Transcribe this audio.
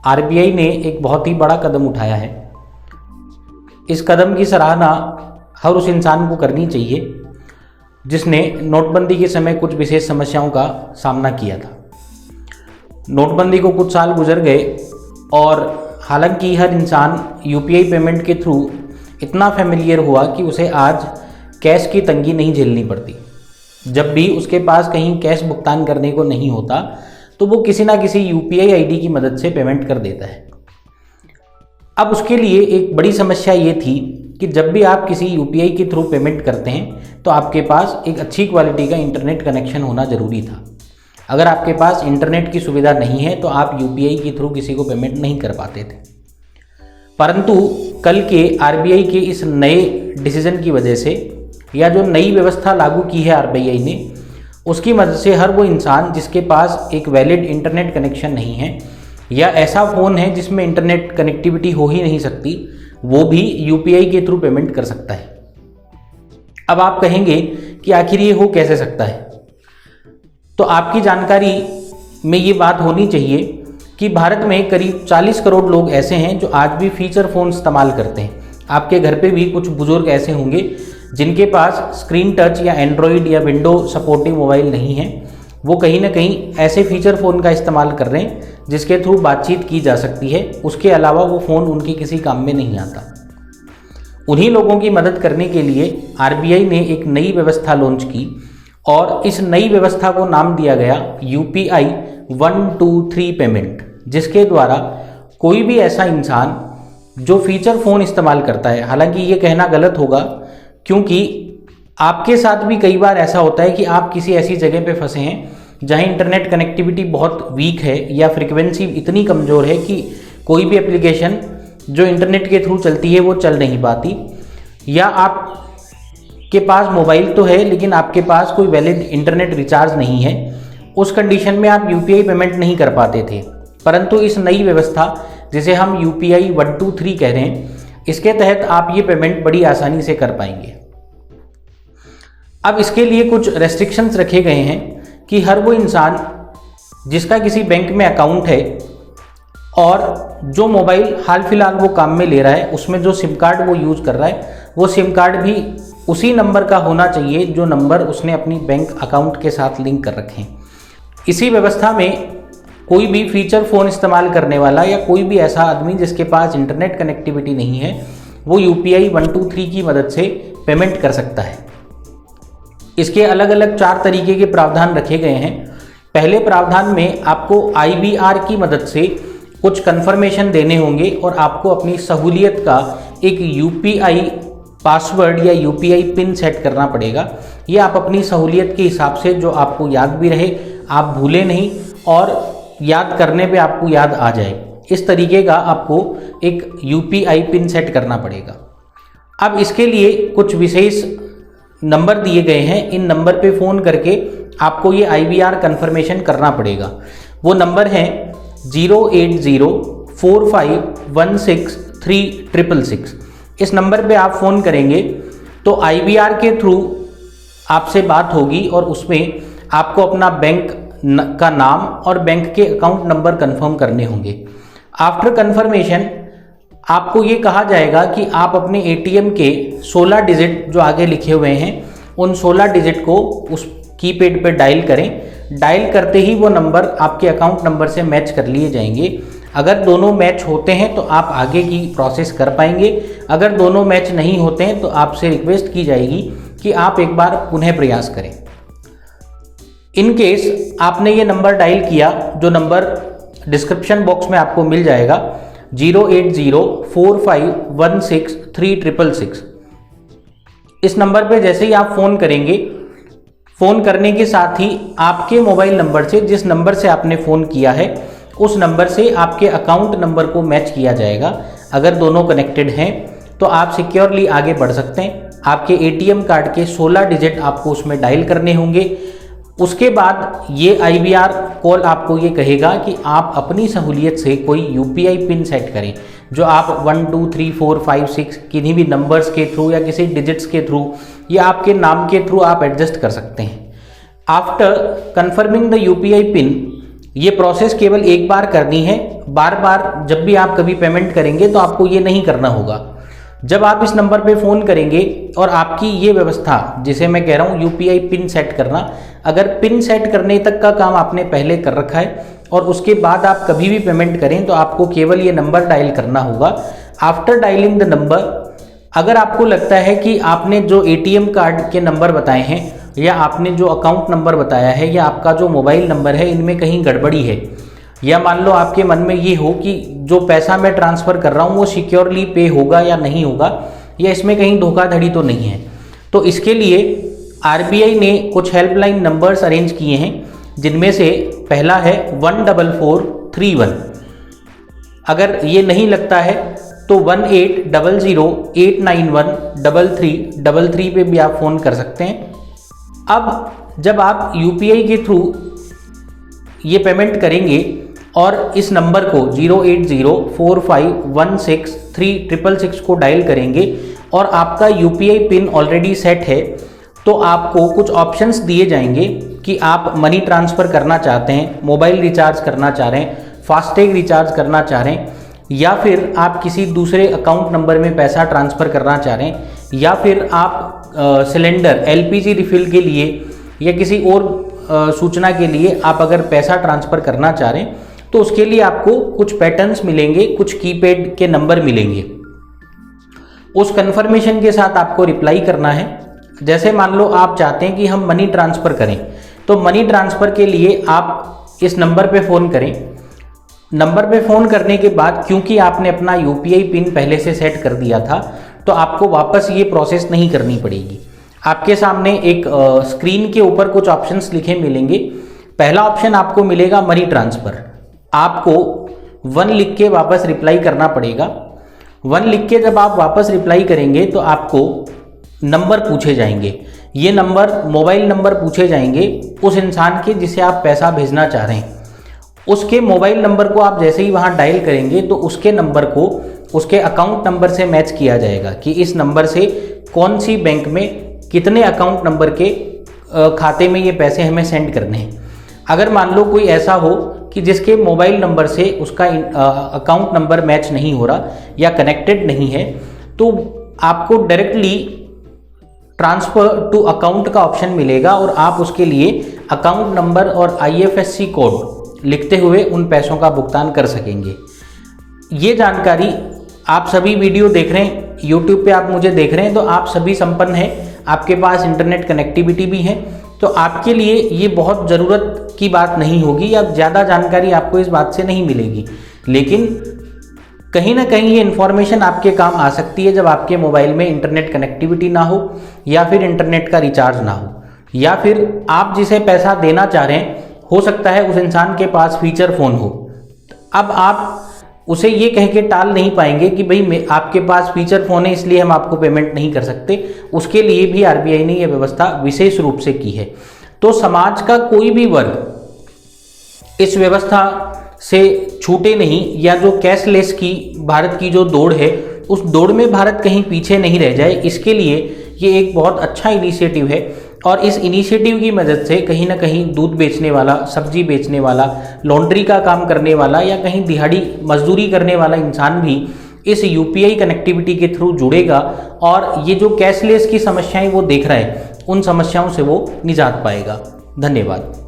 RBI ने एक बहुत ही बड़ा कदम उठाया है। इस कदम की सराहना हर उस इंसान को करनी चाहिए जिसने नोटबंदी के समय कुछ विशेष समस्याओं का सामना किया था। नोटबंदी को कुछ साल गुजर गए और हालांकि हर इंसान यूपीआई पेमेंट के थ्रू इतना फेमिलियर हुआ कि उसे आज कैश की तंगी नहीं झेलनी पड़ती। जब भी उसके पास कहीं कैश भुगतान करने को नहीं होता तो वो किसी ना किसी यूपीआई आईडी की मदद से पेमेंट कर देता है। अब उसके लिए एक बड़ी समस्या ये थी कि जब भी आप किसी यूपीआई के थ्रू पेमेंट करते हैं तो आपके पास एक अच्छी क्वालिटी का इंटरनेट कनेक्शन होना ज़रूरी था। अगर आपके पास इंटरनेट की सुविधा नहीं है तो आप यूपीआई के थ्रू किसी को पेमेंट नहीं कर पाते थे। परंतु कल के आरबीआई के इस नए डिसीजन की वजह से या जो नई व्यवस्था लागू की है आरबीआई ने, उसकी मदद से हर वो इंसान जिसके पास एक वैलिड इंटरनेट कनेक्शन नहीं है या ऐसा फ़ोन है जिसमें इंटरनेट कनेक्टिविटी हो ही नहीं सकती, वो भी यूपीआई के थ्रू पेमेंट कर सकता है। अब आप कहेंगे कि आखिर ये हो कैसे सकता है, तो आपकी जानकारी में ये बात होनी चाहिए कि भारत में करीब 40 करोड़ लोग ऐसे हैं जो आज भी फीचर फ़ोन इस्तेमाल करते हैं। आपके घर पे भी कुछ बुजुर्ग ऐसे होंगे जिनके पास स्क्रीन टच या एंड्रॉयड या विंडो सपोर्टिव मोबाइल नहीं है। वो कहीं ना कहीं ऐसे फीचर फ़ोन का इस्तेमाल कर रहे हैं जिसके थ्रू बातचीत की जा सकती है, उसके अलावा वो फ़ोन उनके किसी काम में नहीं आता। उन्हीं लोगों की मदद करने के लिए आरबीआई ने एक नई व्यवस्था लॉन्च की और इस नई व्यवस्था को नाम दिया गया यूपीआई 123 पेमेंट, जिसके द्वारा कोई भी ऐसा इंसान जो फीचर फ़ोन इस्तेमाल करता है, हालांकि ये कहना गलत होगा क्योंकि आपके साथ भी कई बार ऐसा होता है कि आप किसी ऐसी जगह पे फंसे हैं जहां इंटरनेट कनेक्टिविटी बहुत वीक है या फ्रिक्वेंसी इतनी कमज़ोर है कि कोई भी एप्लीकेशन जो इंटरनेट के थ्रू चलती है वो चल नहीं पाती, या आप के पास मोबाइल तो है लेकिन आपके पास कोई वैलिड इंटरनेट रिचार्ज नहीं है। उस कंडीशन में आप यूपीआई पेमेंट नहीं कर पाते थे। परंतु इस नई व्यवस्था जिसे हम यूपीआई 123 कह रहे हैं, इसके तहत आप ये पेमेंट बड़ी आसानी से कर पाएंगे। अब इसके लिए कुछ रेस्ट्रिक्शंस रखे गए हैं कि हर वो इंसान जिसका किसी बैंक में अकाउंट है और जो मोबाइल हाल फिलहाल वो काम में ले रहा है उसमें जो सिम कार्ड वो यूज़ कर रहा है, वो सिम कार्ड भी उसी नंबर का होना चाहिए जो नंबर उसने अपनी बैंक अकाउंट के साथ लिंक कर रखे हैं। इसी व्यवस्था में कोई भी फीचर फ़ोन इस्तेमाल करने वाला या कोई भी ऐसा आदमी जिसके पास इंटरनेट कनेक्टिविटी नहीं है, वो यूपीआई 123 की मदद से पेमेंट कर सकता है। इसके अलग अलग 4 तरीके के प्रावधान रखे गए हैं। पहले प्रावधान में आपको आईबीआर की मदद से कुछ कंफर्मेशन देने होंगे और आपको अपनी सहूलियत का एक यूपीआई पासवर्ड या यूपीआई पिन सेट करना पड़ेगा। ये आप अपनी सहूलियत के हिसाब से जो आपको याद भी रहे, आप भूले नहीं और याद करने पे आपको याद आ जाए, इस तरीके का आपको एक यूपीआई पिन सेट करना पड़ेगा। अब इसके लिए कुछ विशेष नंबर दिए गए हैं। इन नंबर पे फ़ोन करके आपको ये आईबीआर कन्फर्मेशन करना पड़ेगा। वो नंबर है 08045163666। इस नंबर पे आप फ़ोन करेंगे तो आईबीआर के थ्रू आपसे बात होगी और उसमें आपको अपना बैंक का नाम और बैंक के अकाउंट नंबर कंफर्म करने होंगे। आफ्टर कंफर्मेशन आपको ये कहा जाएगा कि आप अपने एटीएम के 16 डिजिट जो आगे लिखे हुए हैं उन 16 डिजिट को उस कीपैड पे डायल करें। डायल करते ही वो नंबर आपके अकाउंट नंबर से मैच कर लिए जाएंगे। अगर दोनों मैच होते हैं तो आप आगे की प्रोसेस कर पाएंगे। अगर दोनों मैच नहीं होते हैं तो आपसे रिक्वेस्ट की जाएगी कि आप एक बार पुनः प्रयास करें। इन केस आपने ये नंबर डायल किया, जो नंबर डिस्क्रिप्शन बॉक्स में आपको मिल जाएगा 08045163666। इस नंबर पे जैसे ही आप फ़ोन करेंगे, फ़ोन करने के साथ ही आपके मोबाइल नंबर से जिस नंबर से आपने फ़ोन किया है उस नंबर से आपके अकाउंट नंबर को मैच किया जाएगा। अगर दोनों कनेक्टेड हैं तो आप सिक्योरली आगे बढ़ सकते हैं। आपके एटीएम कार्ड के 16 डिजिट आपको उसमें डायल करने होंगे। उसके बाद ये आईबीआर कॉल आपको ये कहेगा कि आप अपनी सहूलियत से कोई यूपीआई पिन सेट करें, जो आप 1 2 3 4 5 6 किन्हीं भी नंबर्स के थ्रू या किसी डिजिट्स के थ्रू या आपके नाम के थ्रू आप एडजस्ट कर सकते हैं। After confirming the UPI pin, ये प्रोसेस केवल एक बार करनी है, बार बार जब भी आप कभी पेमेंट करेंगे तो आपको ये नहीं करना होगा। जब आप इस नंबर पे फ़ोन करेंगे और आपकी ये व्यवस्था, जिसे मैं कह रहा हूँ यूपीआई पिन सेट करना, अगर पिन सेट करने तक का काम आपने पहले कर रखा है और उसके बाद आप कभी भी पेमेंट करें तो आपको केवल ये नंबर डायल करना होगा। आफ्टर डायलिंग द नंबर, अगर आपको लगता है कि आपने जो एटीएम कार्ड के नंबर बताए हैं या आपने जो अकाउंट नंबर बताया है या आपका जो मोबाइल नंबर है, इनमें कहीं गड़बड़ी है, या मान लो आपके मन में ये हो कि जो पैसा मैं ट्रांसफ़र कर रहा हूँ वो सिक्योरली पे होगा या नहीं होगा, या इसमें कहीं धोखाधड़ी तो नहीं है, तो इसके लिए आरबीआई ने कुछ हेल्पलाइन नंबर्स अरेंज किए हैं, जिनमें से पहला है 14431। अगर ये नहीं लगता है तो 1800-891-3333 पे भी आप फ़ोन कर सकते हैं। अब जब आप यूपीआई के थ्रू ये पेमेंट करेंगे और इस नंबर को 08045163666 को डायल करेंगे और आपका यूपीआई पिन ऑलरेडी सेट है, तो आपको कुछ ऑप्शंस दिए जाएंगे कि आप मनी ट्रांसफ़र करना चाहते हैं, मोबाइल रिचार्ज करना चाह रहे हैं, फास्टैग रिचार्ज करना चाह रहे हैं, या फिर आप किसी दूसरे अकाउंट नंबर में पैसा ट्रांसफ़र करना चाह रहे हैं, या फिर आप सिलेंडर एलपीजी रिफ़िल के लिए या किसी और सूचना के लिए आप अगर पैसा ट्रांसफ़र करना चाह रहे हैं तो उसके लिए आपको कुछ पैटर्न्स मिलेंगे, कुछ कीपैड के नंबर मिलेंगे। उस कन्फर्मेशन के साथ आपको रिप्लाई करना है। जैसे मान लो आप चाहते हैं कि हम मनी ट्रांसफ़र करें, तो मनी ट्रांसफ़र के लिए आप इस नंबर पे फ़ोन करें। नंबर पे फ़ोन करने के बाद, क्योंकि आपने अपना यूपीआई पिन पहले से सेट कर दिया था, तो आपको वापस ये प्रोसेस नहीं करनी पड़ेगी। आपके सामने एक स्क्रीन के ऊपर कुछ ऑप्शंस लिखे मिलेंगे। पहला ऑप्शन आपको मिलेगा मनी ट्रांसफ़र। आपको 1 लिख के वापस रिप्लाई करना पड़ेगा। 1 लिख के जब आप वापस रिप्लाई करेंगे तो आपको नंबर पूछे जाएंगे। ये नंबर मोबाइल नंबर पूछे जाएंगे उस इंसान के जिसे आप पैसा भेजना चाह रहे हैं। उसके मोबाइल नंबर को आप जैसे ही वहाँ डायल करेंगे तो उसके नंबर को उसके अकाउंट नंबर से मैच किया जाएगा कि इस नंबर से कौन सी बैंक में कितने अकाउंट नंबर के खाते में ये पैसे हमें सेंड करने हैं। अगर मान लो कोई ऐसा हो कि जिसके मोबाइल नंबर से उसका अकाउंट नंबर मैच नहीं हो रहा या कनेक्टेड नहीं है, तो आपको डायरेक्टली ट्रांसफ़र टू अकाउंट का ऑप्शन मिलेगा और आप उसके लिए अकाउंट नंबर और आईएफएससी कोड लिखते हुए उन पैसों का भुगतान कर सकेंगे। ये जानकारी आप सभी वीडियो देख रहे हैं, यूट्यूब पे आप मुझे देख रहे हैं, तो आप सभी संपन्न हैं, आपके पास इंटरनेट कनेक्टिविटी भी है, तो आपके लिए ये बहुत ज़रूरत की बात नहीं होगी या ज़्यादा जानकारी आपको इस बात से नहीं मिलेगी। लेकिन कहीं ना कहीं ये इन्फॉर्मेशन आपके काम आ सकती है जब आपके मोबाइल में इंटरनेट कनेक्टिविटी ना हो या फिर इंटरनेट का रिचार्ज ना हो, या फिर आप जिसे पैसा देना चाह रहे हैं हो सकता है उस इंसान के पास फीचर फ़ोन हो। अब आप उसे ये कह के टाल नहीं पाएंगे कि भाई आपके पास फीचर फ़ोन है इसलिए हम आपको पेमेंट नहीं कर सकते। उसके लिए भी आरबीआई ने यह व्यवस्था विशेष रूप से की है। तो समाज का कोई भी वर्ग इस व्यवस्था से छूटे नहीं, या जो कैशलेस की भारत की जो दौड़ है उस दौड़ में भारत कहीं पीछे नहीं रह जाए, इसके लिए ये एक बहुत अच्छा इनिशिएटिव है। और इस इनिशिएटिव की मदद से कहीं ना कहीं दूध बेचने वाला, सब्जी बेचने वाला, लॉन्ड्री का काम करने वाला या कहीं दिहाड़ी मजदूरी करने वाला इंसान भी इस यूपीआई कनेक्टिविटी के थ्रू जुड़ेगा और ये जो कैशलेस की समस्याएं वो देख रहा है उन समस्याओं से वो निजात पाएगा। धन्यवाद।